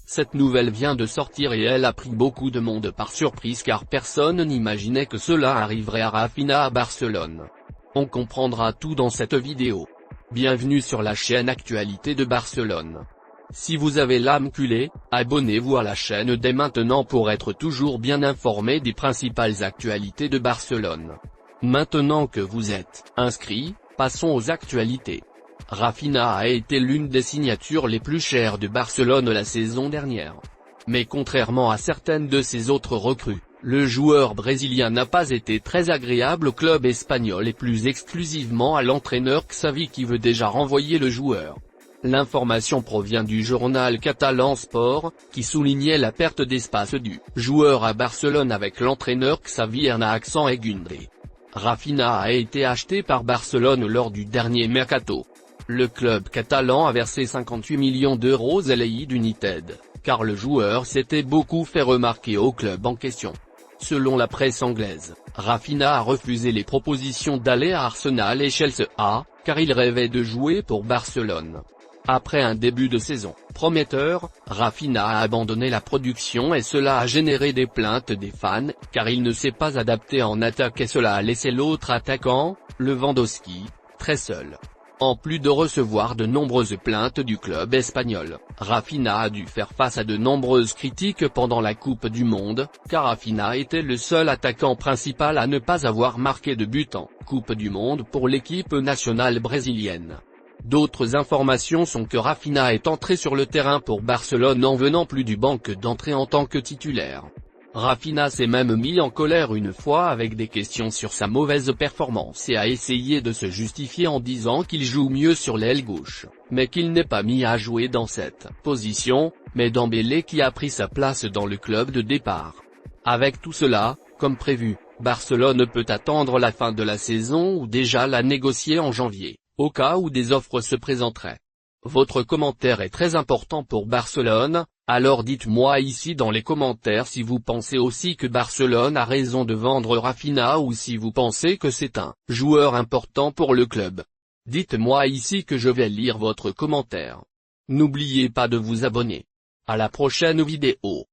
Cette nouvelle vient de sortir et elle a pris beaucoup de monde par surprise car personne n'imaginait que cela arriverait à Raphinha à Barcelone. On comprendra tout dans cette vidéo. Bienvenue sur la chaîne Actualité de Barcelone. Si vous avez l'âme culée, abonnez-vous à la chaîne dès maintenant pour être toujours bien informé des principales actualités de Barcelone. Maintenant que vous êtes inscrit, passons aux actualités. Raphinha a été l'une des signatures les plus chères de Barcelone la saison dernière. Mais contrairement à certaines de ses autres recrues, le joueur brésilien n'a pas été très agréable au club espagnol et plus exclusivement à l'entraîneur Xavi qui veut déjà renvoyer le joueur. L'information provient du journal catalan Sport, qui soulignait la perte d'espace du joueur à Barcelone avec l'entraîneur Xavi Hernández. Raphinha a été acheté par Barcelone lors du dernier mercato. Le club catalan a versé 58 millions d'euros à Leeds United, car le joueur s'était beaucoup fait remarquer au club en question. Selon la presse anglaise, Raphinha a refusé les propositions d'aller à Arsenal et Chelsea, car il rêvait de jouer pour Barcelone. Après un début de saison prometteur, Raphinha a abandonné la production et cela a généré des plaintes des fans, car il ne s'est pas adapté en attaque et cela a laissé l'autre attaquant, Lewandowski, très seul. En plus de recevoir de nombreuses plaintes du club espagnol, Raphinha a dû faire face à de nombreuses critiques pendant la Coupe du Monde, car Raphinha était le seul attaquant principal à ne pas avoir marqué de but en Coupe du Monde pour l'équipe nationale brésilienne. D'autres informations sont que Raphinha est entré sur le terrain pour Barcelone en venant plus du banc que d'entrer en tant que titulaire. Raphinha s'est même mis en colère une fois avec des questions sur sa mauvaise performance et a essayé de se justifier en disant qu'il joue mieux sur l'aile gauche, mais qu'il n'est pas mis à jouer dans cette position, mais Dembélé qui a pris sa place dans le club de départ. Avec tout cela, comme prévu, Barcelone peut attendre la fin de la saison ou déjà la négocier en janvier, au cas où des offres se présenteraient. Votre commentaire est très important pour Barcelone, alors dites-moi ici dans les commentaires si vous pensez aussi que Barcelone a raison de vendre Raphinha ou si vous pensez que c'est un joueur important pour le club. Dites-moi ici que je vais lire votre commentaire. N'oubliez pas de vous abonner. À la prochaine vidéo.